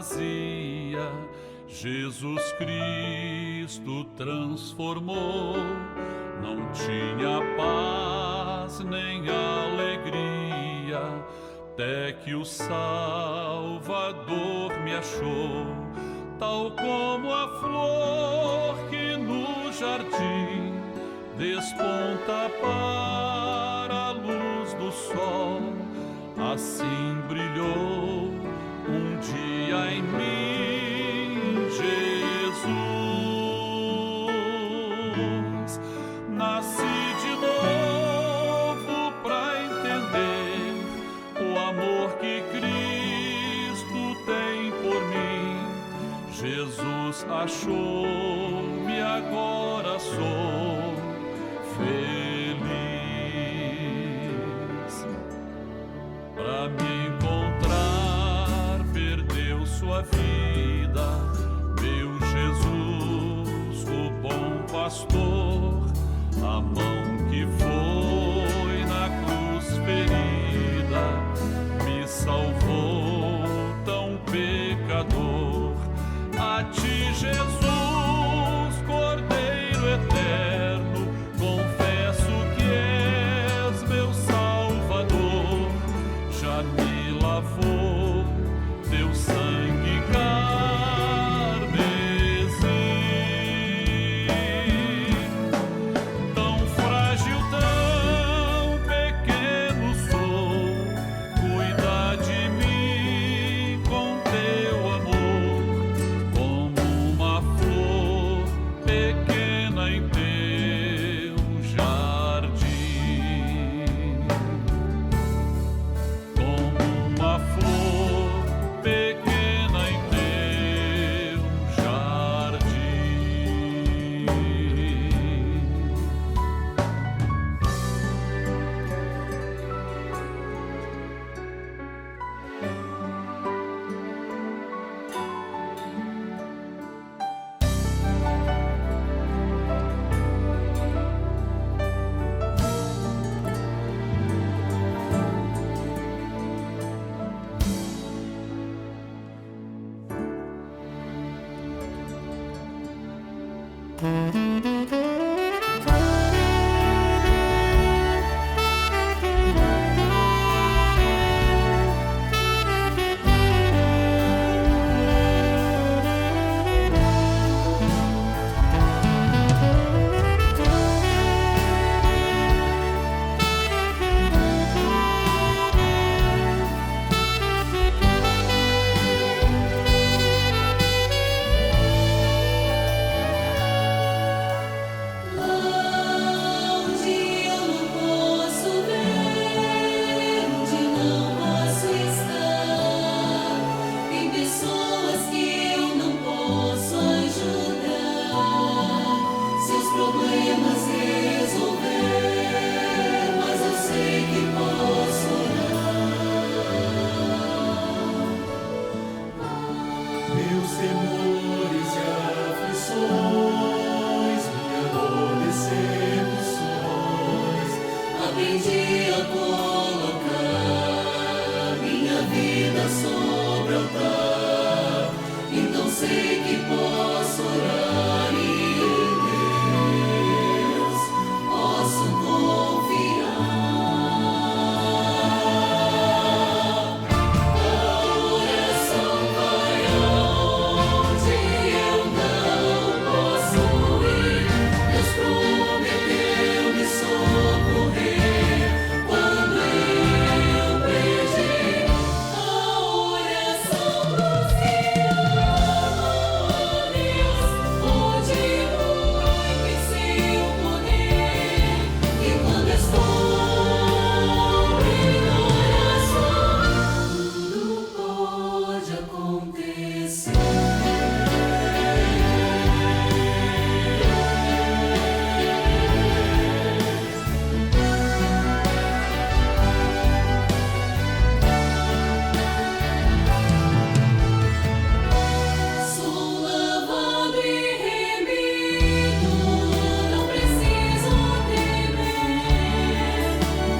vazia, Jesus Cristo transformou. Não tinha paz nem alegria, até que o Salvador me achou. Tal como a flor que no jardim desponta para a luz do sol, assim brilhou um dia em mim Jesus. Nasci de novo para entender o amor que Cristo tem por mim. Jesus achou-me, agora sou feliz. Para me encontrar, perdeu sua vida, meu Jesus, o bom pastor. A mão que foi na cruz ferida me salvou, tão pecador. A ti, Jesus, Cordeiro eterno, confesso que és meu Salvador. Já me lavou teu sangue carmesim. Tão frágil, tão pequeno sou, cuida de mim com teu amor, como uma flor pequena em teu jardim. Como uma flor pequena em teu jardim. Meus temores e aflições, minha dor, decepções, aprendi a colocar minha vida sobre o altar. Então sei que posso orar e em Deus posso confiar.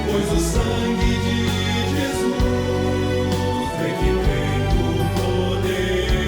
Pois o sangue de Jesus é que tem o poder.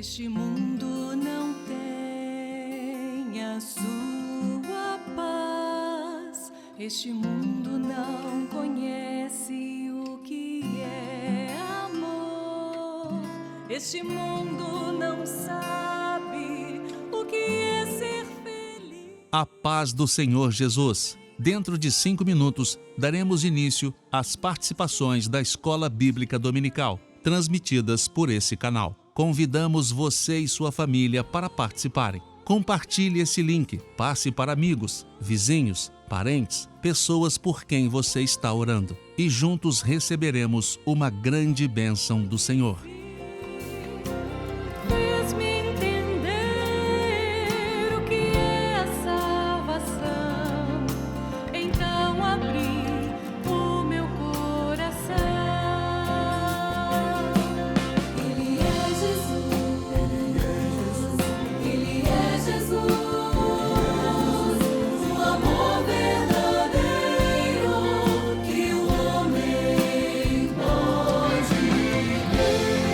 Este mundo não tem a sua paz. Este mundo não conhece o que é amor. Este mundo não sabe o que é ser feliz. A paz do Senhor Jesus. Dentro de 5 minutos, daremos início às participações da Escola Bíblica Dominical, transmitidas por esse canal. Convidamos você e sua família para participarem. Compartilhe esse link, passe para amigos, vizinhos, parentes, pessoas por quem você está orando. E juntos receberemos uma grande bênção do Senhor. Fez-me entender o que é a salvação. Então abri o meu coração. Ele é Jesus. Ele é Jesus. O amor verdadeiro que o homem pode ter.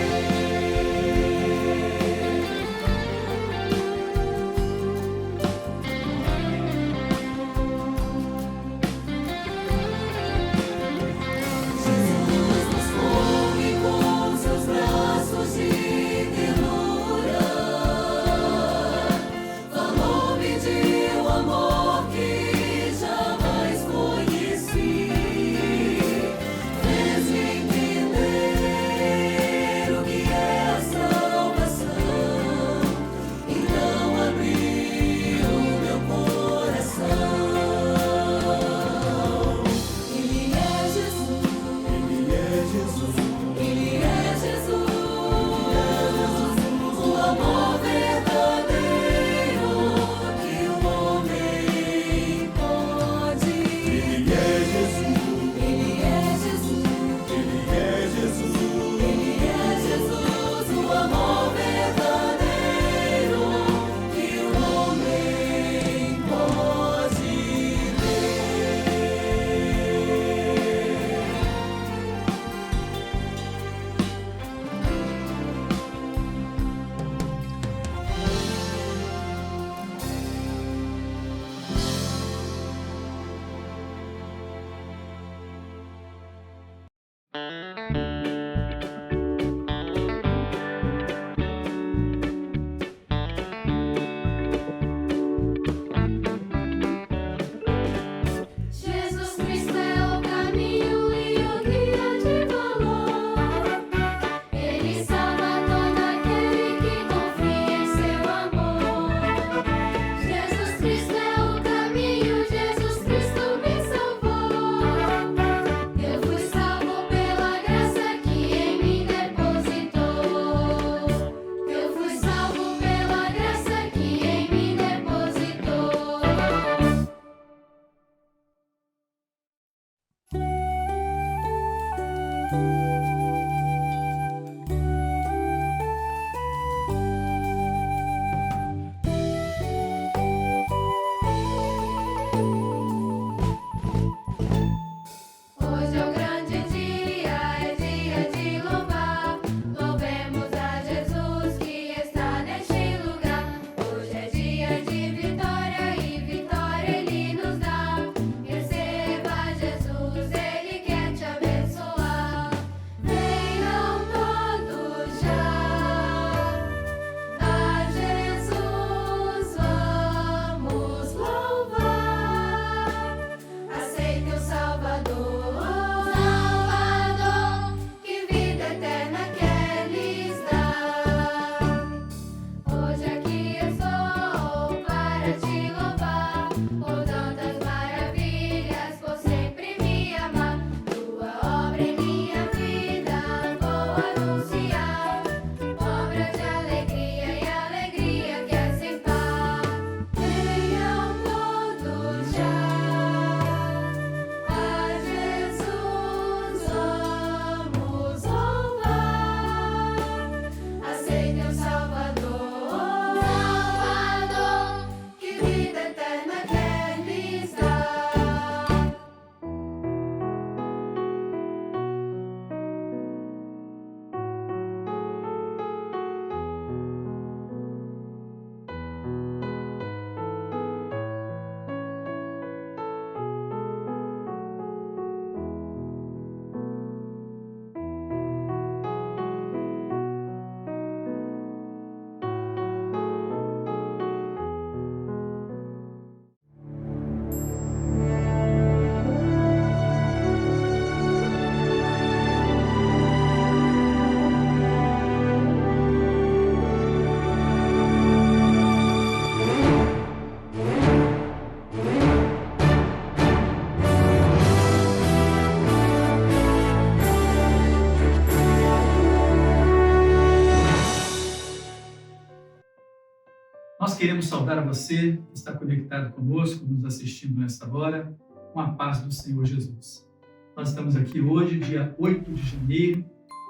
saudar a você que está conectado conosco, nos assistindo nesta hora, com a paz do Senhor Jesus. Nós estamos aqui hoje, dia 8 de janeiro,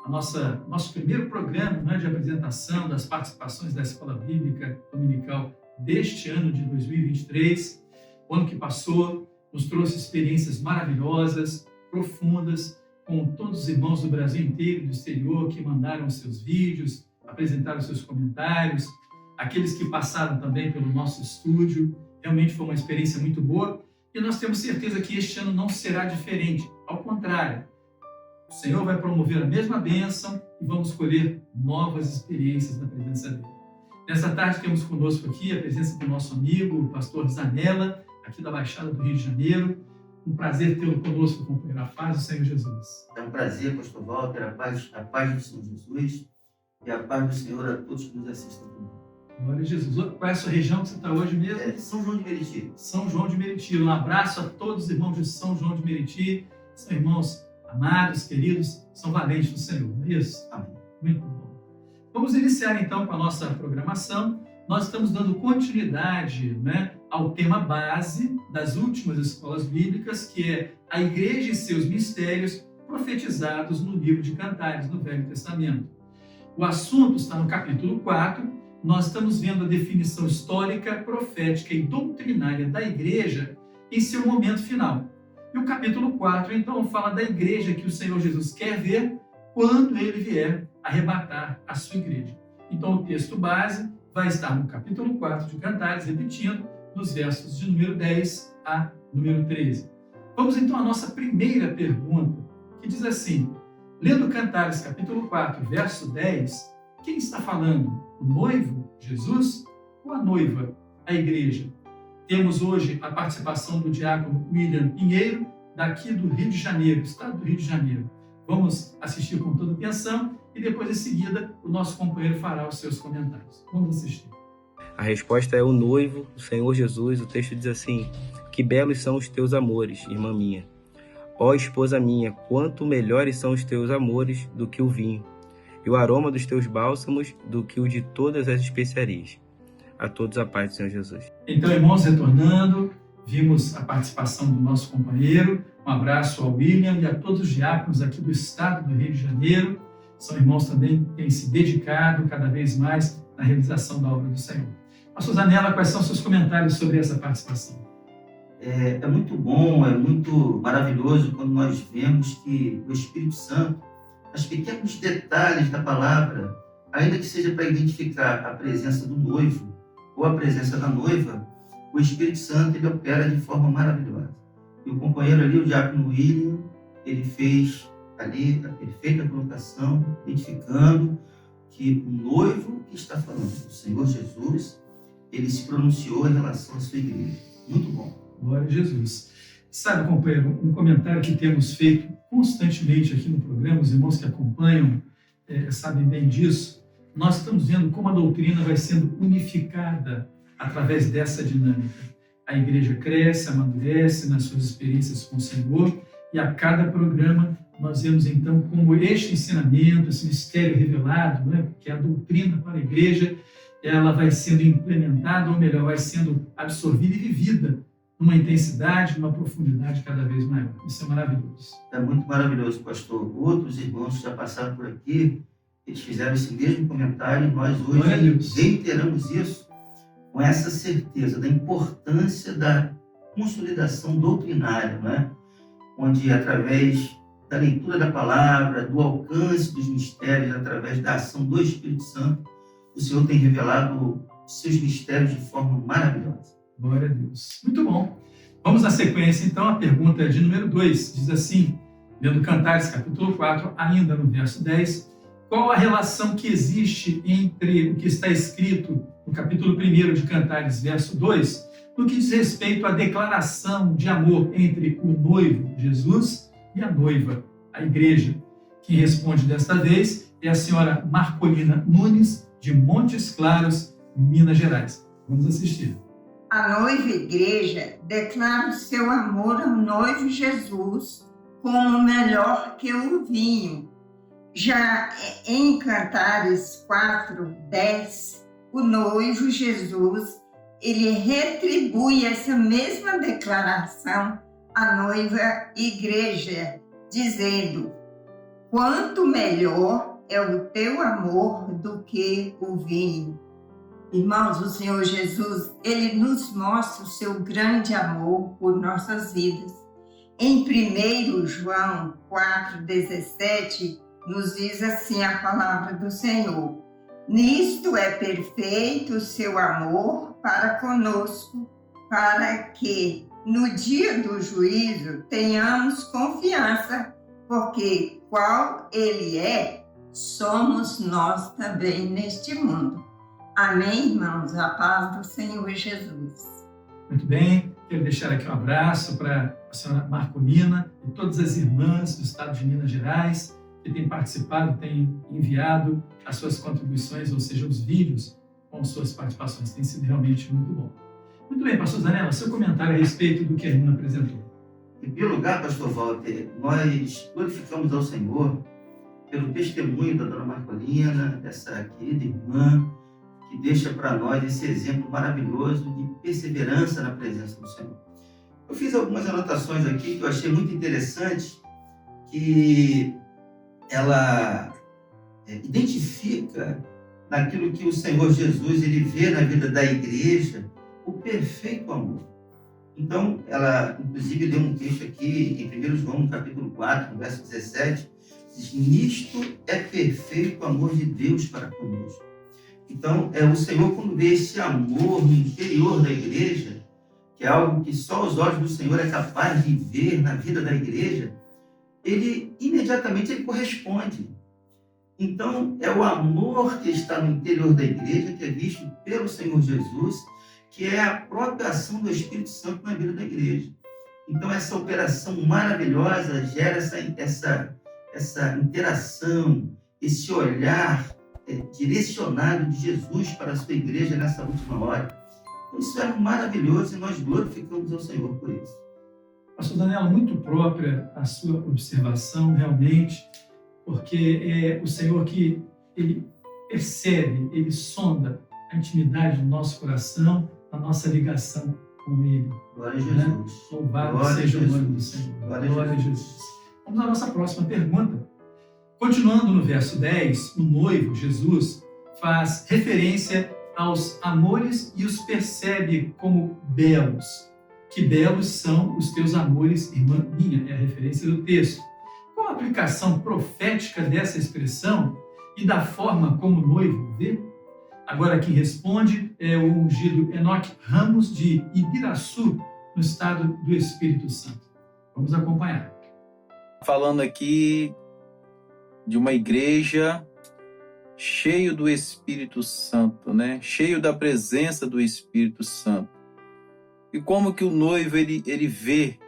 nosso primeiro programa, né, de apresentação das participações da Escola Bíblica Dominical deste ano de 2023. O ano que passou nos trouxe experiências maravilhosas, profundas, com todos os irmãos do Brasil inteiro e do exterior que mandaram os seus vídeos, apresentaram os seus comentários, aqueles que passaram também pelo nosso estúdio. Realmente foi uma experiência muito boa e nós temos certeza que este ano não será diferente. Ao contrário, o Senhor vai promover a mesma bênção e vamos colher novas experiências na presença dele. Nessa tarde temos conosco aqui a presença do nosso amigo, o pastor Zanella, aqui da Baixada do Rio de Janeiro. Um prazer tê-lo conosco, companheiro. A paz do Senhor Jesus. É um prazer, pastor Walter, a paz do Senhor Jesus e a paz do Senhor a todos que nos assistem também. Glória a Jesus. Qual é a sua região que você está hoje mesmo? São João de Meriti. São João de Meriti. Um abraço a todos os irmãos de São João de Meriti. São irmãos amados, queridos, são valentes do Senhor, não é isso? Amém. Muito bom. Vamos iniciar então com a nossa programação. Nós estamos dando continuidade, né, ao tema base das últimas escolas bíblicas, que é a Igreja e seus mistérios profetizados no livro de Cantares, no Velho Testamento. O assunto está no capítulo 4. Nós estamos vendo a definição histórica, profética e doutrinária da Igreja em seu momento final. E o capítulo 4, então, fala da Igreja que o Senhor Jesus quer ver quando ele vier arrebatar a sua Igreja. Então, o texto base vai estar no capítulo 4 de Cantares, repetindo, dos versos de número 10 a número 13. Vamos, então, à nossa primeira pergunta, que diz assim: lendo Cantares, capítulo 4, verso 10, quem está falando? O noivo, Jesus, ou a noiva, a Igreja? Temos hoje a participação do diácono William Pinheiro, daqui do Rio de Janeiro, estado do Rio de Janeiro. Vamos assistir com toda atenção e depois, em seguida, o nosso companheiro fará os seus comentários. Vamos assistir. A resposta é o noivo, o Senhor Jesus. O texto diz assim: que belos são os teus amores, irmã minha. Ó esposa minha, quanto melhores são os teus amores do que o vinho, e o aroma dos teus bálsamos do que o de todas as especiarias. A todos a paz do Senhor Jesus. Então, irmãos, retornando, vimos a participação do nosso companheiro. Um abraço ao William e a todos os diáconos aqui do estado do Rio de Janeiro. São irmãos também que têm se dedicado cada vez mais na realização da obra do Senhor. Pastor Zanella, quais são os seus comentários sobre essa participação? É muito bom, é muito maravilhoso quando nós vemos que o Espírito Santo, os pequenos detalhes da palavra, ainda que seja para identificar a presença do noivo ou a presença da noiva, o Espírito Santo ele opera de forma maravilhosa. E o companheiro ali, o diácono William, ele fez ali a perfeita colocação, identificando que o noivo que está falando, o Senhor Jesus, ele se pronunciou em relação à sua igreja. Muito bom. Glória a Jesus. Sabe, companheiro, um comentário que temos feito constantemente aqui no programa, os irmãos que acompanham sabem bem disso. Nós estamos vendo como a doutrina vai sendo unificada através dessa dinâmica. A igreja cresce, amadurece nas suas experiências com o Senhor e a cada programa nós vemos então como este ensinamento, esse mistério revelado, né, que é a doutrina para a igreja, ela vai sendo implementada, ou melhor, vai sendo absorvida e vivida numa intensidade, numa profundidade cada vez maior. Isso é maravilhoso. É muito maravilhoso, pastor. Outros irmãos já passaram por aqui, eles fizeram esse mesmo comentário e nós hoje reiteramos isso com essa certeza da importância da consolidação doutrinária, né? Onde, através da leitura da palavra, do alcance dos mistérios, através da ação do Espírito Santo, o Senhor tem revelado seus mistérios de forma maravilhosa. Glória a Deus. Muito bom. Vamos na sequência, então, a pergunta de número 2. Diz assim, lendo Cantares, capítulo 4, ainda no verso 10, qual a relação que existe entre o que está escrito no capítulo 1 de Cantares, verso 2, no que diz respeito à declaração de amor entre o noivo, Jesus, e a noiva, a igreja? Quem responde desta vez é a senhora Marcolina Nunes, de Montes Claros, Minas Gerais. Vamos assistir. A noiva igreja declara o seu amor ao noivo Jesus como melhor que o vinho. Já em Cantares 4:10, o noivo Jesus ele retribui essa mesma declaração à noiva igreja, dizendo: quanto melhor é o teu amor do que o vinho. Irmãos, o Senhor Jesus, ele nos mostra o seu grande amor por nossas vidas. Em 1 João 4,17, nos diz assim a palavra do Senhor: nisto é perfeito o seu amor para conosco, para que no dia do juízo tenhamos confiança, porque qual ele é, somos nós também neste mundo. Amém, irmãos? A paz do Senhor Jesus. Muito bem, quero deixar aqui um abraço para a senhora Marcolina e todas as irmãs do estado de Minas Gerais que têm participado, têm enviado as suas contribuições, ou seja, os vídeos com suas participações. Tem sido realmente muito bom. Muito bem, pastor Zanella, seu comentário a respeito do que a irmã apresentou. Em primeiro lugar, pastor Walter, nós glorificamos ao Senhor pelo testemunho da dona Marcolina, dessa querida irmã, que deixa para nós esse exemplo maravilhoso de perseverança na presença do Senhor. Eu fiz algumas anotações aqui que eu achei muito interessante, que ela identifica naquilo que o Senhor Jesus ele vê na vida da igreja o perfeito amor. Então, ela inclusive deu um texto aqui em 1 João, no capítulo 4, no verso 17, diz: nisto é perfeito o amor de Deus para conosco. Então, o Senhor, quando vê esse amor no interior da igreja, que é algo que só os olhos do Senhor é capaz de ver na vida da igreja, ele imediatamente ele corresponde. Então, é o amor que está no interior da igreja, que é visto pelo Senhor Jesus, que é a própria ação do Espírito Santo na vida da igreja. Então, essa operação maravilhosa gera essa interação, esse olhar direcionado de Jesus para a sua igreja nessa última hora. Então, isso é maravilhoso e nós glorificamos ao Senhor por isso. Pastor Zanella, muito própria a sua observação, realmente, porque é o Senhor que ele percebe, ele sonda a intimidade do nosso coração, a nossa ligação com Ele. Glória a Jesus. Né? Louvado seja o nome do Senhor. Glória a Jesus. Vamos à nossa próxima pergunta. Continuando no verso 10, o noivo, Jesus, faz referência aos amores e os percebe como belos. Que belos são os teus amores, irmã minha, é a referência do texto. Qual a aplicação profética dessa expressão e da forma como o noivo vê? Agora quem responde é o ungido Enoque Ramos de Ibiraçu, no estado do Espírito Santo. Vamos acompanhar. Falando aqui de uma igreja cheio do Espírito Santo, né? Cheio da presença do Espírito Santo. E como que o noivo ele vê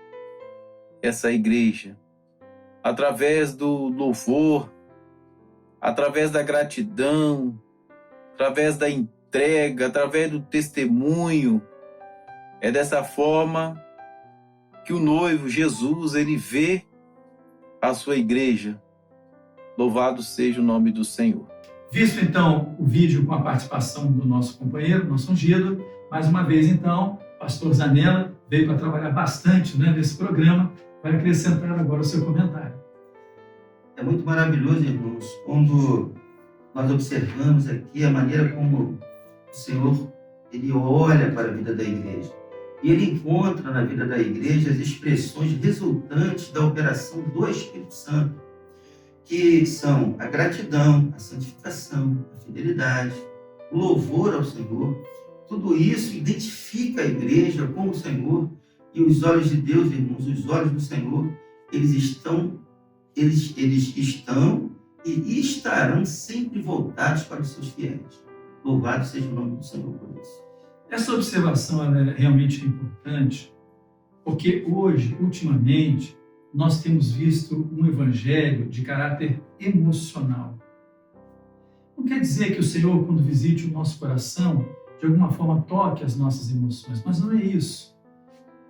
essa igreja? Através do louvor, através da gratidão, através da entrega, através do testemunho. É dessa forma que o noivo, Jesus, ele vê a sua igreja. Louvado seja o nome do Senhor. Visto então o vídeo com a participação do nosso companheiro, nosso ungido, mais uma vez então, pastor Zanella veio para trabalhar bastante nesse programa, vai acrescentar agora o seu comentário. É muito maravilhoso, irmãos, quando nós observamos aqui a maneira como o Senhor ele olha para a vida da igreja. E ele encontra na vida da igreja as expressões resultantes da operação do Espírito Santo, que são a gratidão, a santificação, a fidelidade, o louvor ao Senhor. Tudo isso identifica a igreja com o Senhor, e os olhos de Deus, irmãos, os olhos do Senhor, eles estão e estarão sempre voltados para os seus fiéis. Louvado seja o nome do Senhor por isso. Essa observação ela é realmente importante, porque hoje, ultimamente, nós temos visto um evangelho de caráter emocional. Não quer dizer que o Senhor, quando visite o nosso coração, de alguma forma toque as nossas emoções, mas não é isso.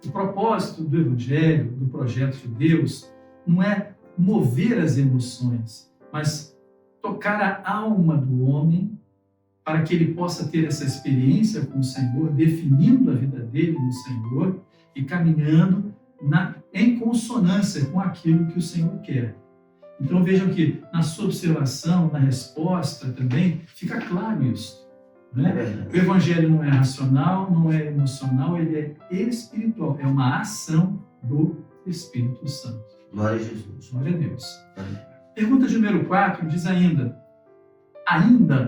O propósito do evangelho, do projeto de Deus, não é mover as emoções, mas tocar a alma do homem para que ele possa ter essa experiência com o Senhor, definindo a vida dele no Senhor e caminhando em consonância com aquilo que o Senhor quer. Então vejam que na sua observação, na resposta também, fica claro isso. Né? O Evangelho não é racional, não é emocional, ele é espiritual, é uma ação do Espírito Santo. Glória a Jesus. Glória a Deus. Pergunta de número 4 diz ainda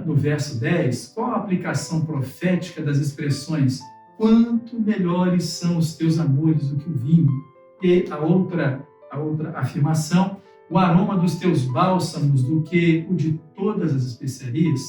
no verso 10, qual a aplicação profética das expressões quanto melhores são os teus amores do que o vinho? E a outra afirmação, o aroma dos teus bálsamos do que o de todas as especiarias?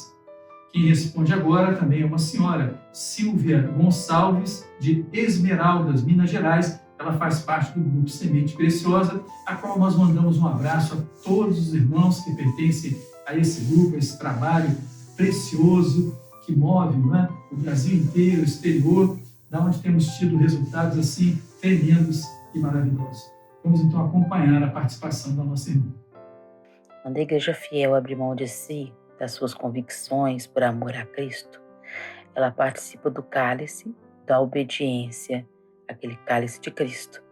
Quem responde agora também é uma senhora, Silvia Gonçalves, de Esmeraldas, Minas Gerais. Ela faz parte do grupo Semente Preciosa, a qual nós mandamos um abraço a todos os irmãos que pertencem a esse grupo, a esse trabalho precioso que move, né, o Brasil inteiro, o exterior, da onde temos tido resultados assim tremendos e maravilhosos. Vamos então acompanhar a participação da nossa irmã. Quando a igreja fiel abre mão de si, das suas convicções por amor a Cristo, ela participa do cálice da obediência, aquele cálice de Cristo.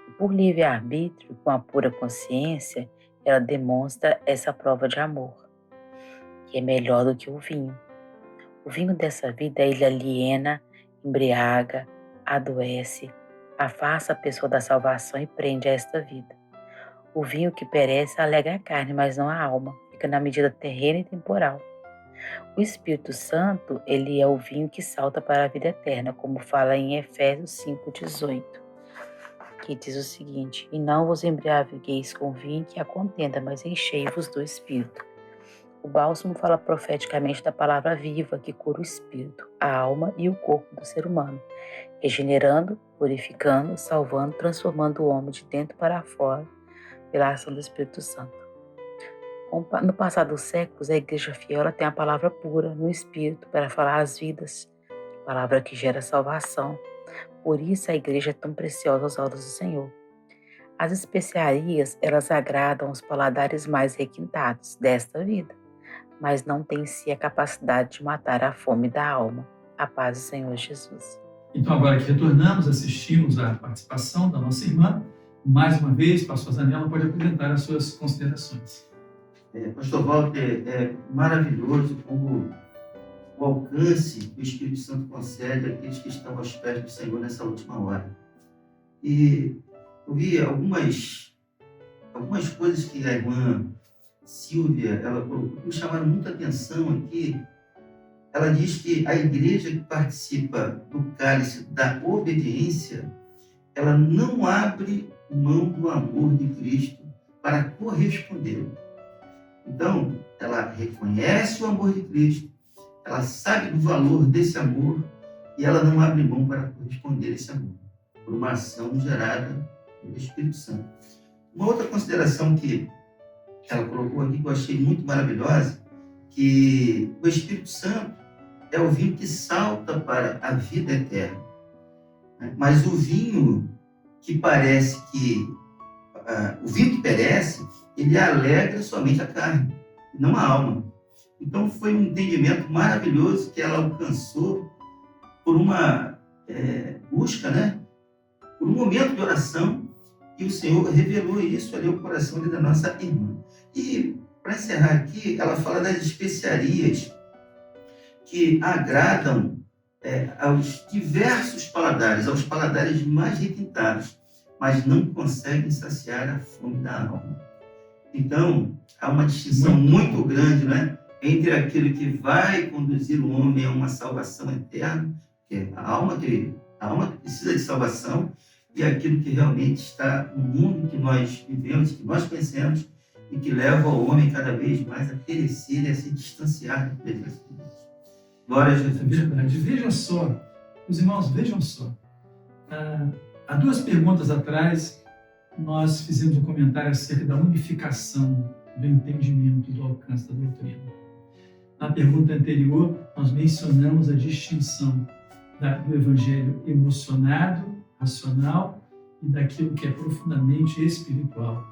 E por livre-arbítrio, com a pura consciência, ela demonstra essa prova de amor, que é melhor do que o vinho. O vinho dessa vida, ele aliena, embriaga, adoece, afasta a pessoa da salvação e prende a esta vida. O vinho que perece alegra a carne, mas não a alma, fica na medida terrena e temporal. O Espírito Santo, ele é o vinho que salta para a vida eterna, como fala em Efésios 5,18, que diz o seguinte: e não vos embriagueis com vinho que a contenda, mas enchei-vos do Espírito. O bálsamo fala profeticamente da palavra viva que cura o espírito, a alma e o corpo do ser humano, regenerando, purificando, salvando, transformando o homem de dentro para fora pela ação do Espírito Santo. No passar dos séculos, a igreja fiel ela tem a palavra pura no espírito para falar as vidas, palavra que gera salvação. Por isso a igreja é tão preciosa aos olhos do Senhor. As especiarias, elas agradam os paladares mais requintados desta vida, mas não têm em si a capacidade de matar a fome da alma. A paz do Senhor Jesus. Então, agora que retornamos, assistimos à participação da nossa irmã, mais uma vez, pastor Zanella pode apresentar as suas considerações. Pastor Walter, é maravilhoso como o alcance que o Espírito Santo concede àqueles que estão aos pés do Senhor nessa última hora. E eu vi algumas coisas que a irmã Silvia ela colocou que me chamaram muita atenção aqui. Ela diz que a igreja que participa do cálice da obediência, ela não abre mão do amor de Cristo para correspondê-lo. Então, ela reconhece o amor de Cristo, ela sabe do valor desse amor e ela não abre mão para corresponder a esse amor, por uma ação gerada pelo Espírito Santo. Uma outra consideração que ela colocou aqui, que eu achei muito maravilhosa, que o Espírito Santo é o vinho que salta para a vida eterna. Mas o vinho que parece que... o vinho que perece, ele alegra somente a carne, não a alma. Então foi um entendimento maravilhoso que ela alcançou por uma busca, né? Por um momento de oração, e o Senhor revelou isso ali ao coração da nossa irmã. E, para encerrar aqui, ela fala das especiarias que agradam aos diversos paladares, aos paladares mais requintados, mas não conseguem saciar a fome da alma. Então, há uma distinção muito grande, né, entre aquilo que vai conduzir o homem a uma salvação eterna, que é a alma que precisa de salvação, e aquilo que realmente está no mundo que nós vivemos, que nós conhecemos, e que leva o homem cada vez mais a perecer e a se distanciar da presença de Deus. Glória a Jesus. É verdade. Vejam só, os irmãos, vejam só. Há 2 perguntas atrás, nós fizemos um comentário acerca da unificação do entendimento do alcance da doutrina. Na pergunta anterior, nós mencionamos a distinção do evangelho emocionado, racional, e daquilo que é profundamente espiritual.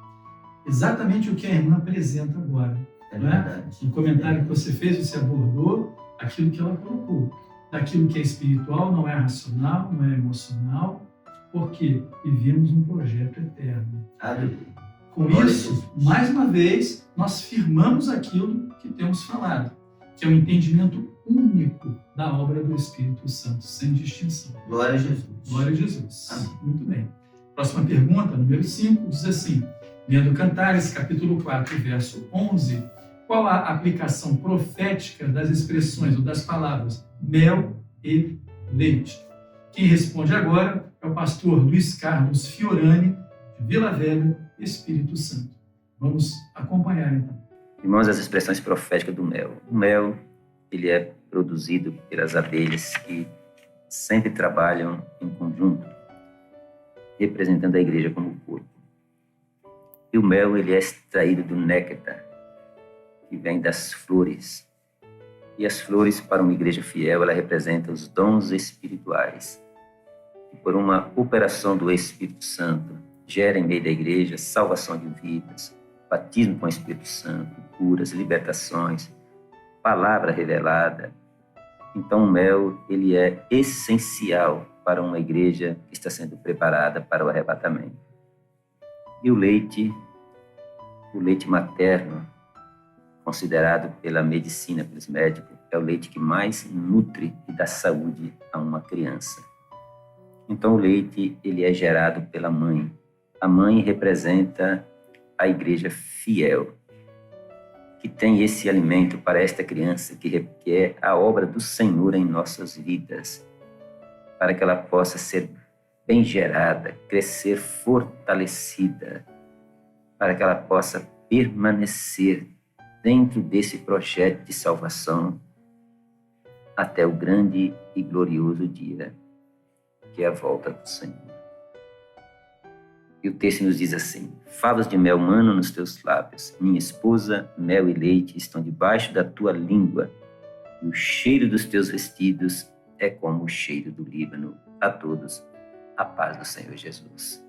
Exatamente o que a irmã apresenta agora. É não é? verdade. No comentário que você fez, você abordou aquilo que ela colocou. Daquilo que é espiritual, não é racional, não é emocional, porque vivemos um projeto eterno. Aleluia. Com isso, mais uma vez, nós firmamos aquilo que temos falado, que é o entendimento único da obra do Espírito Santo, sem distinção. Glória a Jesus. Glória a Jesus. Amém. Muito bem. Próxima pergunta, número 5, diz assim, lendo Cantares, capítulo 4, verso 11, qual a aplicação profética das expressões ou das palavras mel e leite? Quem responde agora é o pastor Luiz Carlos Fiorani, de Vila Velha, Espírito Santo. Vamos acompanhar então. Irmãos, as expressões proféticas do mel. O mel, ele é produzido pelas abelhas que sempre trabalham em conjunto, representando a igreja como corpo. E o mel, ele é extraído do néctar, que vem das flores. E as flores, para uma igreja fiel, ela representa os dons espirituais. E por uma operação do Espírito Santo, gera em meio da igreja salvação de vidas, batismo com o Espírito Santo, curas, libertações, palavra revelada. Então o mel, ele é essencial para uma igreja que está sendo preparada para o arrebatamento. E o leite materno, considerado pela medicina, pelos médicos, é o leite que mais nutre e dá saúde a uma criança. Então o leite, ele é gerado pela mãe. A mãe representa a igreja fiel, que tem esse alimento para esta criança, que é a obra do Senhor em nossas vidas, para que ela possa ser bem gerada, crescer fortalecida, para que ela possa permanecer dentro desse projeto de salvação até o grande e glorioso dia, que é a volta do Senhor. E o texto nos diz assim: favas de mel manam nos teus lábios, minha esposa, mel e leite estão debaixo da tua língua, e o cheiro dos teus vestidos é como o cheiro do Líbano. A todos, a paz do Senhor Jesus.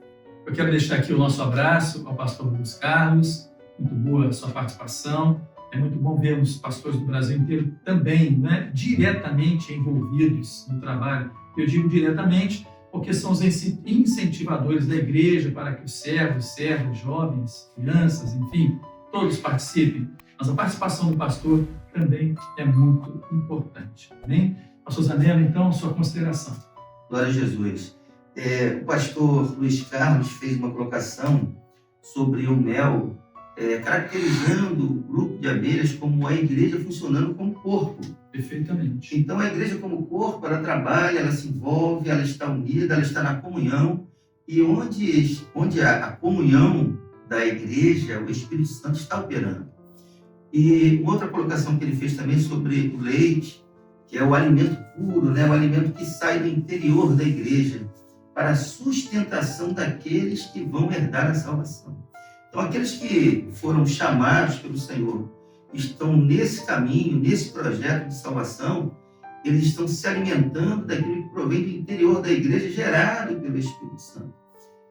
Eu quero deixar aqui o nosso abraço ao pastor Luiz Carlos, muito boa a sua participação. É muito bom ver os pastores do Brasil inteiro também, diretamente envolvidos no trabalho. Eu digo diretamente porque são os incentivadores da igreja para que os servos, jovens, crianças, enfim, todos participem. Mas a participação do pastor também é muito importante. Amém? Pastor Zanella, então, sua consideração. Glória a Jesus. O pastor Luiz Carlos fez uma colocação sobre o mel, caracterizando o grupo de abelhas como a igreja funcionando como corpo. Perfeitamente. Então, a igreja como corpo, ela trabalha, ela se envolve, ela está unida, ela está na comunhão. E onde há a comunhão da igreja, o Espírito Santo está operando. E outra colocação que ele fez também sobre o leite, que é o alimento puro, o alimento que sai do interior da igreja, para a sustentação daqueles que vão herdar a salvação. Então, aqueles que foram chamados pelo Senhor, estão nesse caminho, nesse projeto de salvação, eles estão se alimentando daquilo que provém do interior da igreja, gerado pelo Espírito Santo,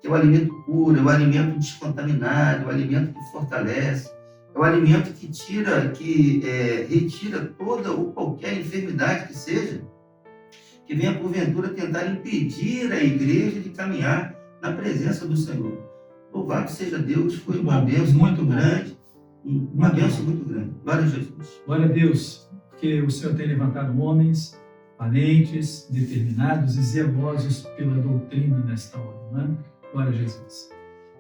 que é o alimento puro, é o alimento descontaminado, é o alimento que fortalece, é o alimento que retira toda ou qualquer enfermidade que seja, que venha porventura tentar impedir a igreja de caminhar na presença do Senhor. Louvado seja Deus, foi uma bênção muito grande, uma bênção muito grande. Glória a Jesus. Glória a Deus, porque o Senhor tem levantado homens valentes, determinados e zelosos pela doutrina nesta hora. Glória a Jesus.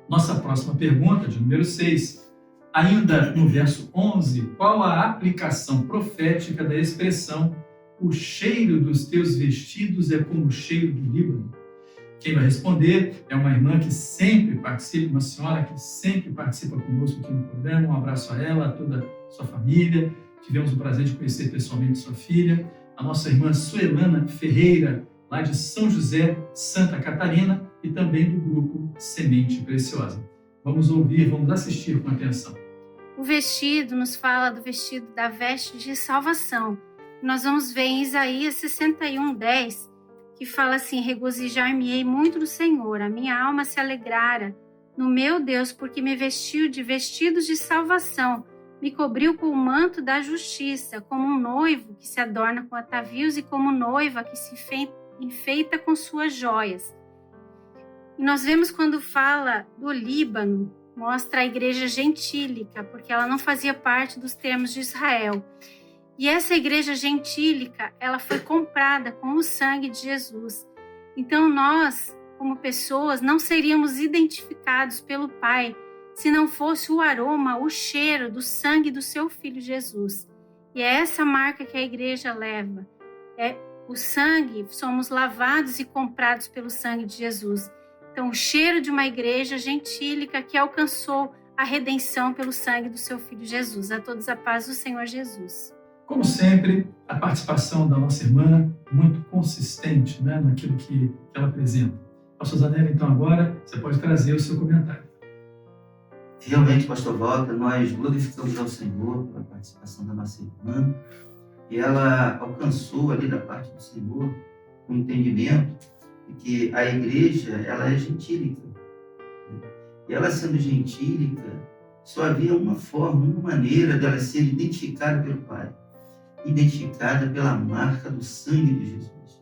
Nossa próxima pergunta, de número 6, ainda no verso 11, qual a aplicação profética da expressão o cheiro dos teus vestidos é como o cheiro do Líbano? Quem vai responder é uma irmã que sempre participa, uma senhora que sempre participa conosco aqui no programa. Um abraço a ela, a toda a sua família. Tivemos o prazer de conhecer pessoalmente sua filha, a nossa irmã Suelana Ferreira, lá de São José, Santa Catarina, e também do grupo Semente Preciosa. Vamos ouvir, vamos assistir com atenção. O vestido nos fala do vestido da veste de salvação. Nós vamos ver em Isaías 61:10, que fala assim: regozijar-me-ei muito no Senhor, a minha alma se alegrara no meu Deus, porque me vestiu de vestidos de salvação, me cobriu com o manto da justiça, como um noivo que se adorna com atavios e como noiva que se enfeita com suas joias. E nós vemos quando fala do Líbano, mostra a igreja gentílica, porque ela não fazia parte dos termos de Israel. E essa igreja gentílica, ela foi comprada com o sangue de Jesus. Então nós, como pessoas, não seríamos identificados pelo Pai se não fosse o aroma, o cheiro do sangue do seu Filho Jesus. E é essa marca que a igreja leva. É o sangue, somos lavados e comprados pelo sangue de Jesus. Então, o cheiro de uma igreja gentílica que alcançou a redenção pelo sangue do seu Filho Jesus. A todos a paz do Senhor Jesus. Como sempre, a participação da nossa irmã muito consistente, né, naquilo que ela apresenta. Pastor Zanella, então agora você pode trazer o seu comentário. Realmente, pastor Walter, nós glorificamos ao Senhor pela participação da nossa irmã, e ela alcançou ali da parte do Senhor o entendimento de que a igreja, ela é gentílica. E ela sendo gentílica, só havia uma forma, uma maneira dela ser identificada pelo Pai, identificada pela marca do sangue de Jesus.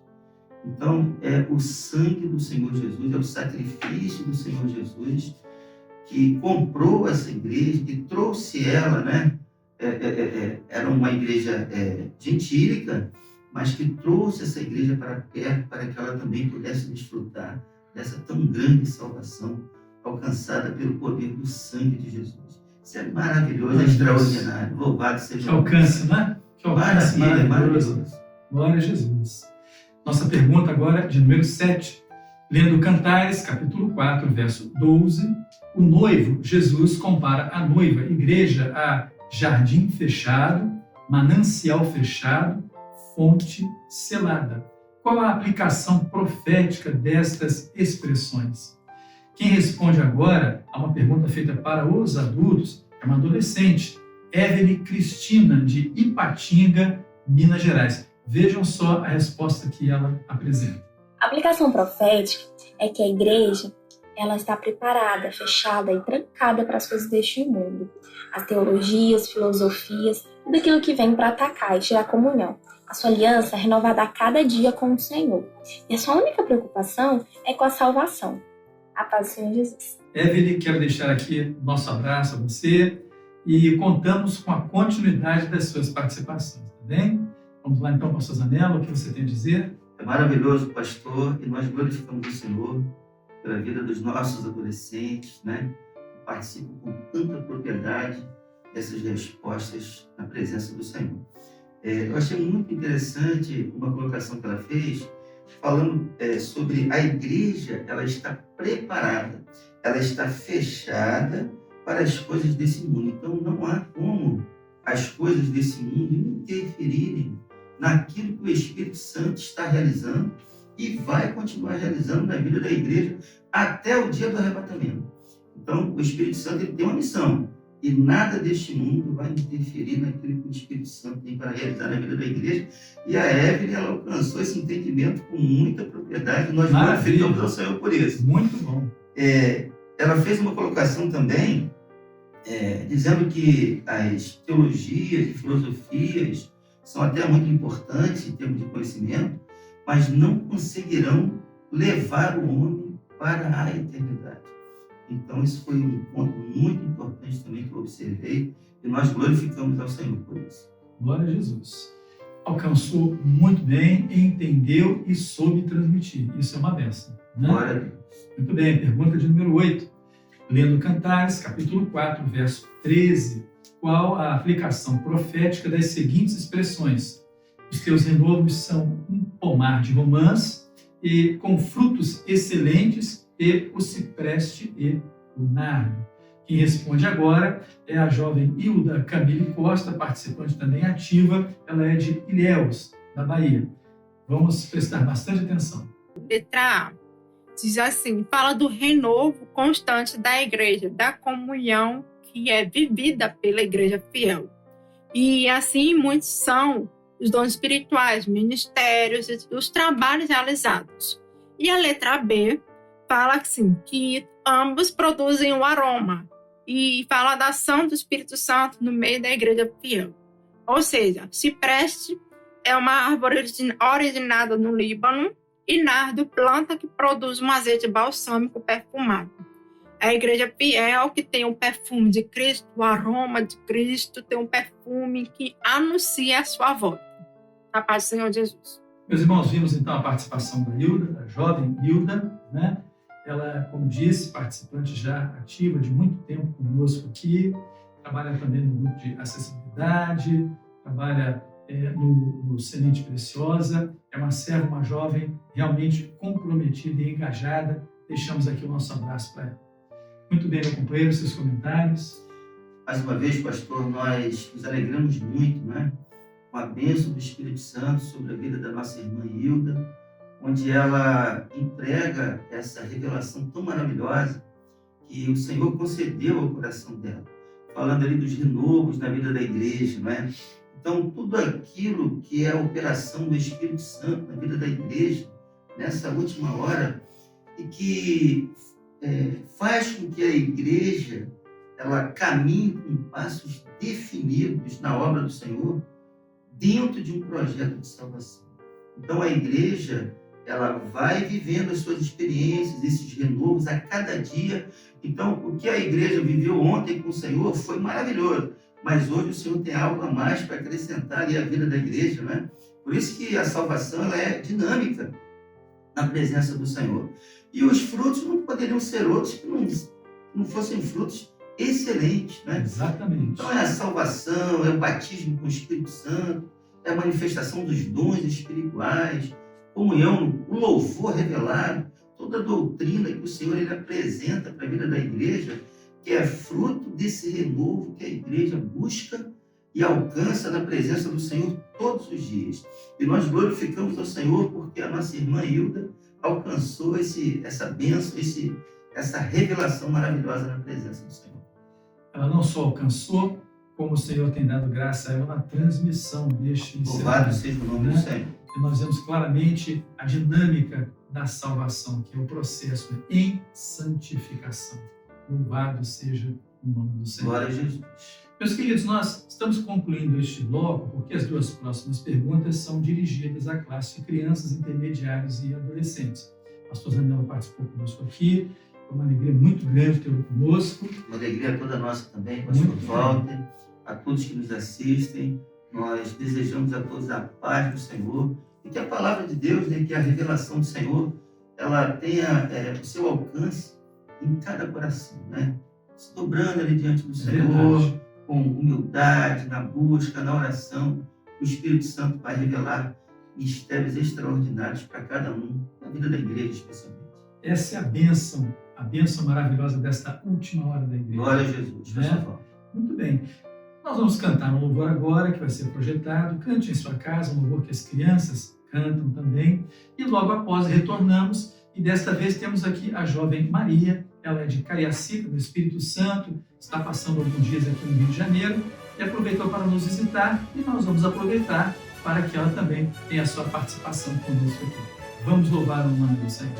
Então, é o sangue do Senhor Jesus, é o sacrifício do Senhor Jesus que comprou essa igreja, que trouxe ela, né? Era uma igreja gentílica, mas que trouxe essa igreja para perto para que ela também pudesse desfrutar dessa tão grande salvação alcançada pelo poder do sangue de Jesus. Isso é maravilhoso, é extraordinário. Louvado seja Que alcance, né? Que alcance maravilhoso. Glória a Jesus. Nossa pergunta agora de número 7. Lendo Cantares, capítulo 4, verso 12, o noivo, Jesus, compara a noiva, igreja, a jardim fechado, manancial fechado, fonte selada. Qual a aplicação profética destas expressões? Quem responde agora a uma pergunta feita para os adultos é uma adolescente, Evelyn Cristina, de Ipatinga, Minas Gerais. Vejam só a resposta que ela apresenta. A aplicação profética é que a igreja ela está preparada, fechada e trancada para as coisas deste mundo. As teologias, filosofias, tudo aquilo que vem para atacar e tirar a comunhão. A sua aliança é renovada a cada dia com o Senhor. E a sua única preocupação é com a salvação. A paz do Senhor Jesus. Evelyn, quero deixar aqui nosso abraço a você e contamos com a continuidade das suas participações, tá bem? Vamos lá então, pastor Zanella, o que você tem a dizer? É maravilhoso, pastor, e nós glorificamos o Senhor pela vida dos nossos adolescentes, né? Que participam com tanta propriedade dessas respostas na presença do Senhor. Eu achei muito interessante uma colocação que ela fez, falando sobre a igreja, ela está preparada, ela está fechada para as coisas desse mundo. Então, não há como as coisas desse mundo interferirem naquilo que o Espírito Santo está realizando e vai continuar realizando na vida da igreja até o dia do arrebatamento. Então, o Espírito Santo ele tem uma missão e nada deste mundo vai interferir naquilo que o Espírito Santo tem para realizar na vida da igreja. E a Evelyn, ela alcançou esse entendimento com muita propriedade. Nós glorificamos ao Senhor por isso. Muito bom. Ela fez uma colocação também dizendo que as teologias e filosofias são até muito importantes em termos de conhecimento, mas não conseguirão levar o homem para a eternidade. Então, isso foi um ponto muito importante também que eu observei e nós glorificamos ao Senhor por isso. Glória a Jesus. Alcançou muito bem, entendeu e soube transmitir. Isso é uma bênção, né? Glória a Deus. Muito bem, pergunta de número 8. Lendo Cantares, capítulo 4, verso 13. Qual a aplicação profética das seguintes expressões? Os teus renovos são um pomar de romãs e com frutos excelentes e o cipreste e o nardo. Quem responde agora é a jovem Hilda Camille Costa, participante também ativa. Ela é de Ilhéus, da Bahia. Vamos prestar bastante atenção. Letra A. Diz assim, fala do renovo constante da igreja, da comunhão que é vivida pela igreja fiel. E assim muitos são os dons espirituais, ministérios, os trabalhos realizados. E a letra B fala assim, que ambos produzem um aroma e fala da ação do Espírito Santo no meio da igreja fiel. Ou seja, cipreste é uma árvore originada no Líbano e nardo, planta que produz um azeite balsâmico perfumado. A igreja fiel que tem o perfume de Cristo, o aroma de Cristo, tem um perfume que anuncia a sua volta. A paz do Senhor Jesus. Meus irmãos, vimos então a participação da Hilda, da jovem Hilda, né? Ela, como disse, participante já ativa de muito tempo conosco aqui, trabalha também no grupo de acessibilidade, trabalha no Semente Preciosa, é uma serva, uma jovem realmente comprometida e engajada. Deixamos aqui o nosso abraço para ela. Muito bem, meu companheiro, seus comentários. Mais uma vez, pastor, nós nos alegramos muito, né, com a bênção do Espírito Santo sobre a vida da nossa irmã Hilda, onde ela entrega essa revelação tão maravilhosa que o Senhor concedeu ao coração dela, falando ali dos renovos na vida da igreja, né? Então, tudo aquilo que é a operação do Espírito Santo na vida da igreja, nessa última hora, e que faz com que a igreja ela caminhe com passos definidos na obra do Senhor dentro de um projeto de salvação. Então, a igreja ela vai vivendo as suas experiências, esses renovos a cada dia. Então, o que a igreja viveu ontem com o Senhor foi maravilhoso, mas hoje o Senhor tem algo a mais para acrescentar ali à vida da igreja, né? Por isso que a salvação ela é dinâmica na presença do Senhor. E os frutos não poderiam ser outros que não fossem frutos excelentes, né? Exatamente. Então, é a salvação, é o batismo com o Espírito Santo, é a manifestação dos dons espirituais, comunhão, o louvor revelado, toda a doutrina que o Senhor ele apresenta para a vida da igreja, que é fruto desse renovo que a igreja busca e alcança na presença do Senhor todos os dias. E nós glorificamos ao Senhor porque a nossa irmã Hilda alcançou essa bênção, essa revelação maravilhosa na presença do Senhor. Ela não só alcançou, como o Senhor tem dado graça a ela na transmissão deste ensinamento. Louvado seja o nome do Senhor. E nós vemos claramente a dinâmica da salvação, que é o processo em santificação. Louvado seja o nome do Senhor. Glória a Jesus. Meus queridos, nós estamos concluindo este bloco porque as duas próximas perguntas são dirigidas à classe de crianças, intermediários e adolescentes. O pastor Zanella participou conosco aqui, foi uma alegria muito grande tê-lo conosco. Uma alegria toda nossa também, pastor Walter, a todos que nos assistem. Nós desejamos a todos a paz do Senhor e que a palavra de Deus, né, que a revelação do Senhor, ela tenha o seu alcance em cada coração, né? Se dobrando ali diante do Senhor, com humildade, na busca, na oração, o Espírito Santo vai revelar mistérios extraordinários para cada um, na vida da igreja especialmente. Essa é a bênção maravilhosa desta última hora da igreja. Glória a Jesus. Né? Muito bem. Nós vamos cantar um louvor agora, que vai ser projetado. Cante em sua casa, um louvor que as crianças cantam também. E logo após retornamos, e desta vez temos aqui a jovem Maria. Ela é de Cariacica, do Espírito Santo, está passando alguns dias aqui no Rio de Janeiro e aproveitou para nos visitar, e nós vamos aproveitar para que ela também tenha a sua participação conosco aqui. Vamos louvar o nome do Senhor.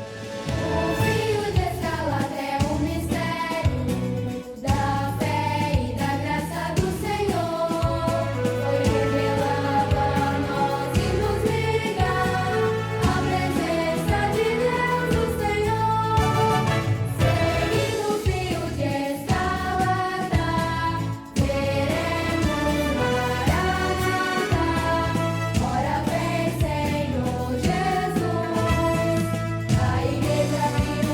Senhor Jesus, a igreja viva.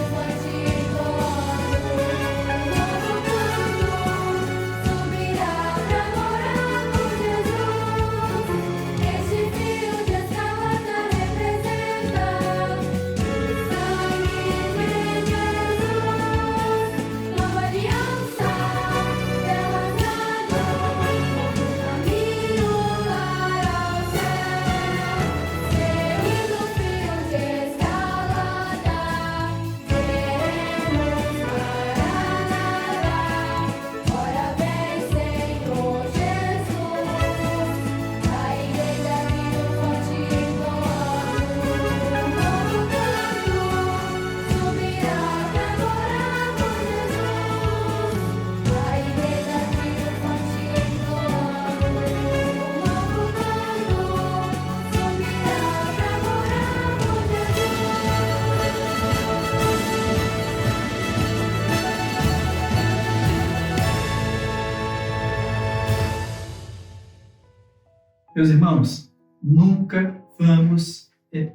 Meus irmãos, nunca vamos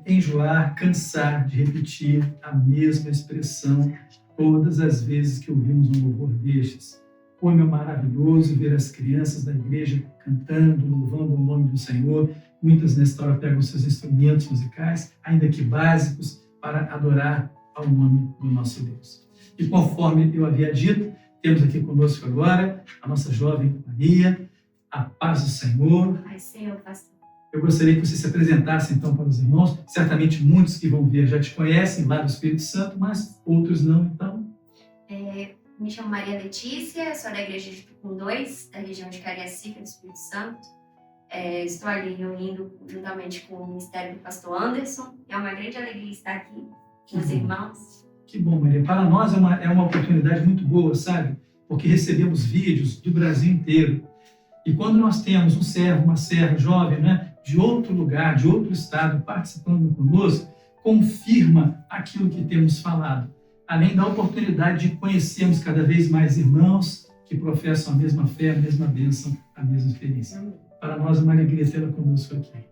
enjoar, cansar de repetir a mesma expressão todas as vezes que ouvimos um louvor destes. Como é maravilhoso ver as crianças da igreja cantando, louvando o nome do Senhor. Muitas nesta hora pegam seus instrumentos musicais, ainda que básicos, para adorar ao nome do nosso Deus. E conforme eu havia dito, temos aqui conosco agora a nossa jovem Maria. A paz do Senhor. Ai, Senhor, pastor. Eu gostaria que você se apresentasse então para os irmãos. Certamente muitos que vão ver já te conhecem lá do Espírito Santo, mas outros não, então. Me chamo Maria Letícia, sou da igreja de Tucum 2, da região de Cariacica, do Espírito Santo. Estou ali reunindo juntamente com o ministério do pastor Anderson. É uma grande alegria estar aqui com os irmãos. Que bom, Maria. Para nós é uma oportunidade muito boa, sabe? Porque recebemos vídeos do Brasil inteiro. E quando nós temos um servo, uma serva jovem, né, de outro lugar, de outro estado, participando conosco, confirma aquilo que temos falado. Além da oportunidade de conhecermos cada vez mais irmãos que professam a mesma fé, a mesma bênção, a mesma experiência. Para nós é uma alegria tê-la conosco aqui.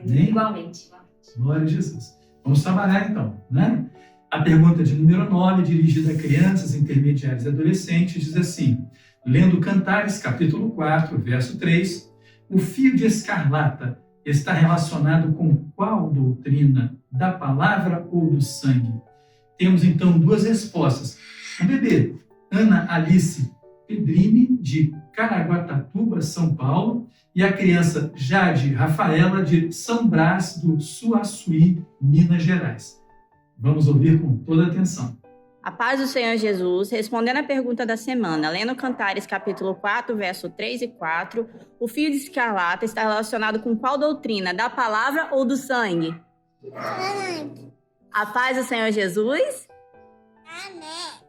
Sim, igualmente. Glória a Jesus. Vamos trabalhar então, né? A pergunta de número 9, dirigida a crianças, intermediários e adolescentes, diz assim: lendo Cantares, capítulo 4, verso 3, o fio de escarlata está relacionado com qual doutrina? Da palavra ou do sangue? Temos então duas respostas. O bebê Ana Alice Pedrini, de Caraguatatuba, São Paulo, e a criança Jade Rafaela, de São Brás do Suaçuí, Minas Gerais. Vamos ouvir com toda atenção. A paz do Senhor Jesus, respondendo à pergunta da semana, lendo Cantares capítulo 4, verso 3 e 4, o fio de escarlata está relacionado com qual doutrina? Da palavra ou do sangue? A paz do Senhor Jesus. Amém.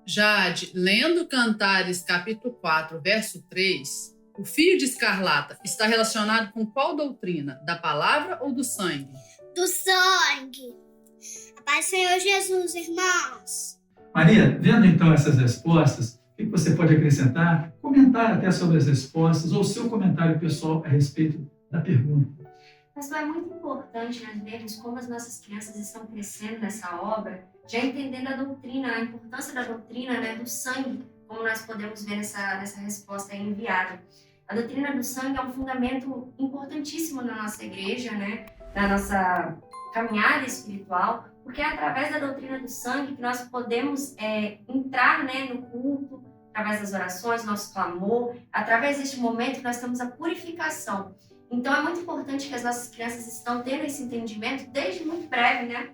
Jade, lendo Cantares capítulo 4, verso 3, o fio de escarlata está relacionado com qual doutrina? Da palavra ou do sangue? Do sangue. A paz do Senhor Jesus, irmãos. Maria, vendo então essas respostas, o que você pode acrescentar? Comentar até sobre as respostas ou seu comentário pessoal a respeito da pergunta. Pastor, é muito importante nós vermos como as nossas crianças estão crescendo nessa obra, já entendendo a doutrina, a importância da doutrina, né, do sangue, como nós podemos ver nessa resposta aí enviada. A doutrina do sangue é um fundamento importantíssimo na nossa igreja, né, na nossa caminhada espiritual, porque é através da doutrina do sangue que nós podemos entrar, né, no culto, através das orações, nosso clamor, através deste momento nós temos a purificação. Então é muito importante que as nossas crianças estão tendo esse entendimento desde muito breve, né?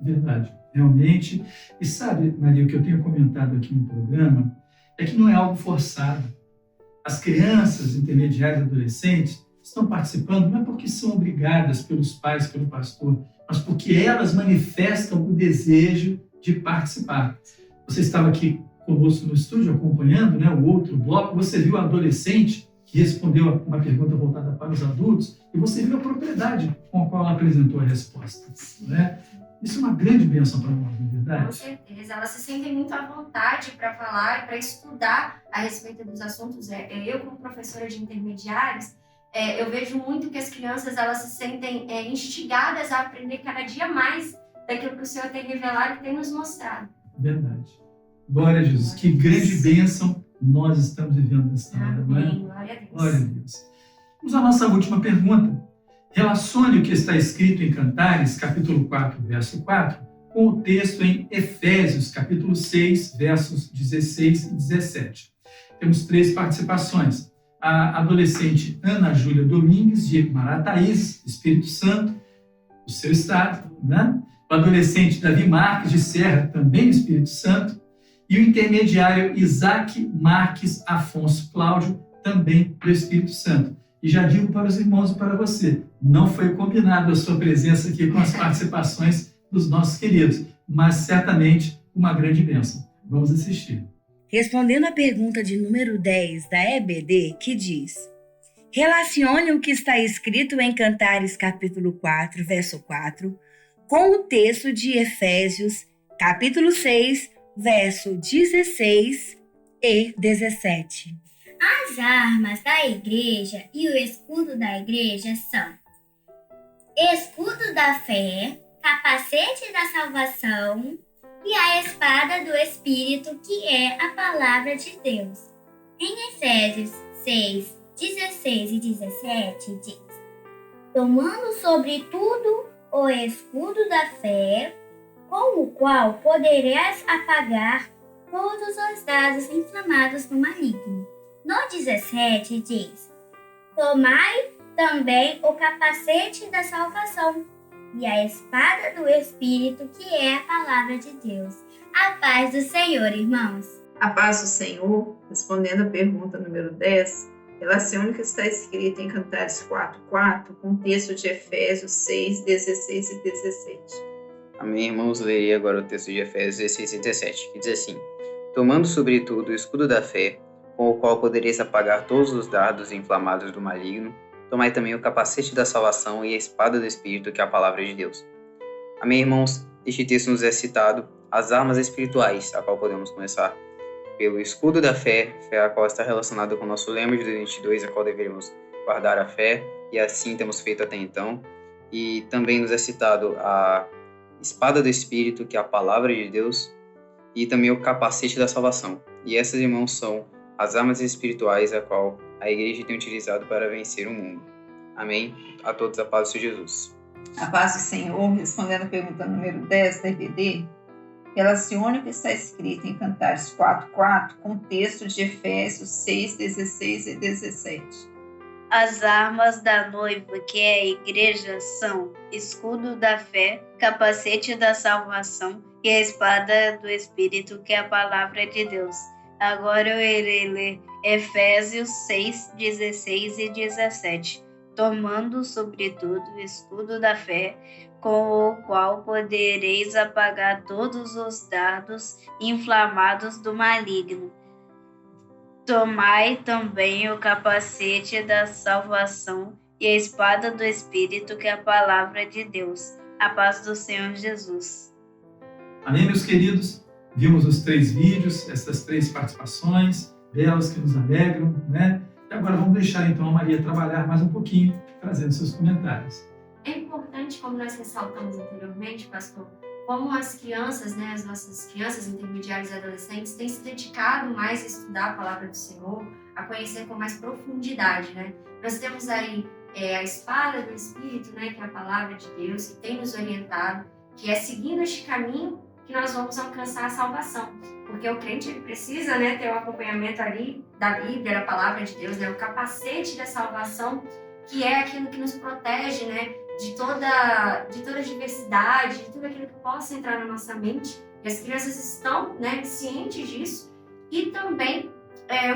Verdade, realmente. E sabe, Maria, o que eu tenho comentado aqui no programa é que não é algo forçado. As crianças, intermediárias e adolescentes estão participando não é porque são obrigadas pelos pais, pelo pastor, mas porque elas manifestam o desejo de participar. Você estava aqui conosco no estúdio acompanhando, né, o outro bloco, você viu a adolescente que respondeu uma pergunta voltada para os adultos, e você viu a propriedade com a qual ela apresentou a resposta. Né? Isso é uma grande bênção para nós, não é verdade? Com certeza. Elas se sentem muito à vontade para falar e para estudar a respeito dos assuntos. Eu, como professora de intermediários, eu vejo muito que as crianças elas se sentem instigadas a aprender cada dia mais daquilo que o Senhor tem revelado e tem nos mostrado. Verdade. Glória a Jesus. Que grande bênção nós estamos vivendo nesta hora, não é? Glória a Deus. Glória a Deus. Vamos à nossa última pergunta. Relacione o que está escrito em Cantares, capítulo 4, verso 4, com o texto em Efésios, capítulo 6, versos 16 e 17. Temos 3 participações. A adolescente Ana Júlia Domingues, de Marataízes, Espírito Santo, o seu estado, né? O adolescente Davi Marques, de Serra, também Espírito Santo, e o intermediário Isaac Marques Afonso Cláudio, também do Espírito Santo. E já digo para os irmãos e para você, não foi combinado a sua presença aqui com as participações dos nossos queridos, mas certamente uma grande bênção. Vamos assistir. Respondendo à pergunta de número 10 da EBD, que diz: relacione o que está escrito em Cantares capítulo 4, verso 4, com o texto de Efésios capítulo 6, verso 16 e 17. As armas da igreja e o escudo da igreja são escudo da fé, capacete da salvação e a espada do Espírito, que é a palavra de Deus. Em Efésios 6, 16 e 17 diz: tomando sobretudo o escudo da fé, com o qual poderás apagar todos os dardos inflamados do maligno. No 17 diz: tomai também o capacete da salvação e a espada do Espírito, que é a palavra de Deus. A paz do Senhor, irmãos. A paz do Senhor, respondendo a pergunta número 10, relacione o que está escrito em Cantares 4:4 com o texto de Efésios 6, 16 e 17. Amém, irmãos? Lerei agora o texto de Efésios 16 e 17, que diz assim: tomando sobretudo o escudo da fé, com o qual podereis apagar todos os dardos inflamados do maligno, tomai também o capacete da salvação e a espada do Espírito, que é a palavra de Deus. Amém, irmãos? Este texto nos é citado as armas espirituais, a qual podemos começar pelo escudo da fé, fé a qual está relacionada com o nosso lema de 2022, a qual devemos guardar a fé, e assim temos feito até então. E também nos é citado a espada do Espírito, que é a palavra de Deus, e também o capacete da salvação. E essas, irmãos, são as armas espirituais a qual a igreja tem utilizado para vencer o mundo. Amém? A todos a paz do Senhor Jesus. A paz do Senhor, respondendo a pergunta número 10 da EBD, relacione o que está escrito em Cantares 4:4 com o texto de Efésios 6, 16 e 17. As armas da noiva, que é a igreja, são escudo da fé, capacete da salvação e a espada do Espírito, que é a palavra de Deus. Agora eu irei ler Efésios 6, 16 e 17. Tomando sobretudo o escudo da fé, com o qual podereis apagar todos os dardos inflamados do maligno. Tomai também o capacete da salvação e a espada do Espírito, que é a palavra de Deus. A paz do Senhor Jesus. Amém, meus queridos? Vimos os 3 vídeos, essas 3 participações, belas que nos alegram, né? E agora vamos deixar então a Maria trabalhar mais um pouquinho, trazendo seus comentários. É importante, como nós ressaltamos anteriormente, pastor, como as crianças, né, as nossas crianças intermediárias e adolescentes têm se dedicado mais a estudar a palavra do Senhor, a conhecer com mais profundidade, né? Nós temos aí a espada do Espírito, né, que é a palavra de Deus, que tem nos orientado, que é seguindo este caminho que nós vamos alcançar a salvação. Porque o crente ele precisa, né, ter um acompanhamento ali da Bíblia, da palavra de Deus, né, o capacete da salvação, que é aquilo que nos protege, né, de toda a diversidade, de tudo aquilo que possa entrar na nossa mente. E as crianças estão, né, cientes disso. E também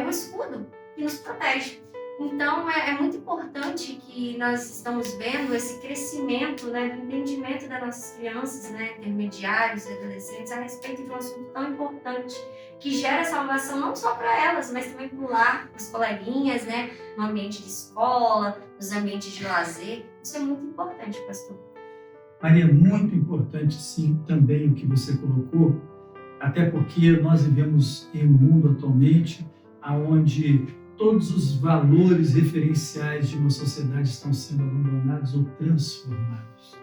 o escudo que nos protege. Então, é muito importante que nós estamos vendo esse crescimento, né, do entendimento das nossas crianças, né, intermediários e adolescentes, a respeito de um assunto tão importante, que gera salvação não só para elas, mas também para o lar, para os coleguinhas, né, no ambiente de escola, nos ambientes de lazer. Isso é muito importante, pastor. Maria, muito importante, sim, também o que você colocou, até porque nós vivemos em um mundo atualmente onde todos os valores referenciais de uma sociedade estão sendo abandonados ou transformados,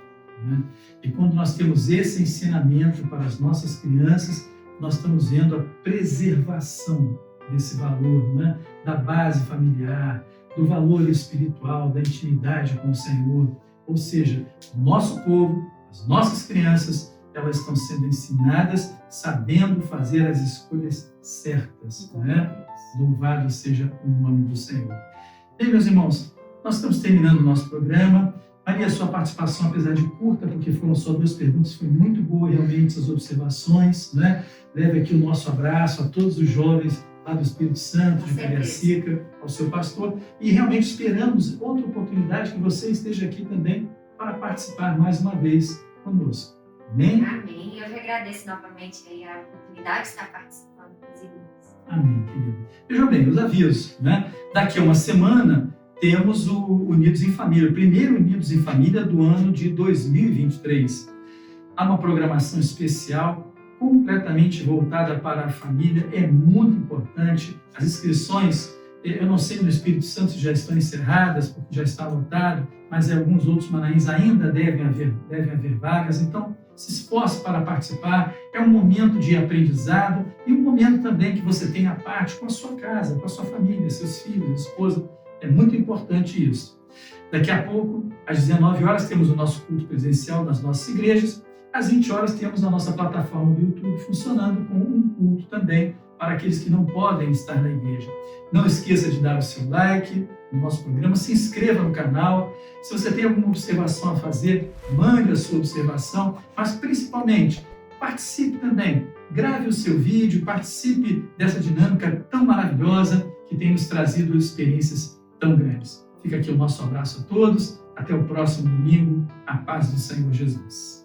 né? E quando nós temos esse ensinamento para as nossas crianças, nós estamos vendo a preservação desse valor, né? Da base familiar, do valor espiritual, da intimidade com o Senhor. Ou seja, o nosso povo, as nossas crianças, elas estão sendo ensinadas sabendo fazer as escolhas certas, né? Louvado seja o nome do Senhor. Bem, meus irmãos, nós estamos terminando o nosso programa. Maria, a sua participação, apesar de curta, porque foram só 2 perguntas, foi muito boa realmente essas observações, né? Leve aqui o nosso abraço a todos os jovens lá do Espírito Santo, de Cariacica, ao seu pastor, e realmente esperamos outra oportunidade que você esteja aqui também para participar mais uma vez conosco. Amém? Amém. Eu que agradeço novamente a oportunidade de estar participando com os irmãos. Amém, querido. Veja bem, os avisos, né? Daqui a uma semana temos o Unidos em Família, o primeiro Unidos em Família do ano de 2023. Há uma programação especial completamente voltada para a família, é muito importante. As inscrições Eu não sei no Espírito Santo se já estão encerradas, porque já está lotado, mas em alguns outros Manaíns ainda devem haver vagas. Então, se esforce para participar. É um momento de aprendizado e um momento também que você tem a parte com a sua casa, com a sua família, seus filhos, esposa. É muito importante isso. Daqui a pouco, às 19 horas, temos o nosso culto presencial nas nossas igrejas. Às 20 horas, temos a nossa plataforma do YouTube funcionando com um culto também para aqueles que não podem estar na igreja. Não esqueça de dar o seu like no nosso programa, se inscreva no canal. Se você tem alguma observação a fazer, mande a sua observação, mas principalmente, participe também. Grave o seu vídeo, participe dessa dinâmica tão maravilhosa que tem nos trazido experiências tão grandes. Fica aqui o nosso abraço a todos. Até o próximo domingo. A paz do Senhor Jesus.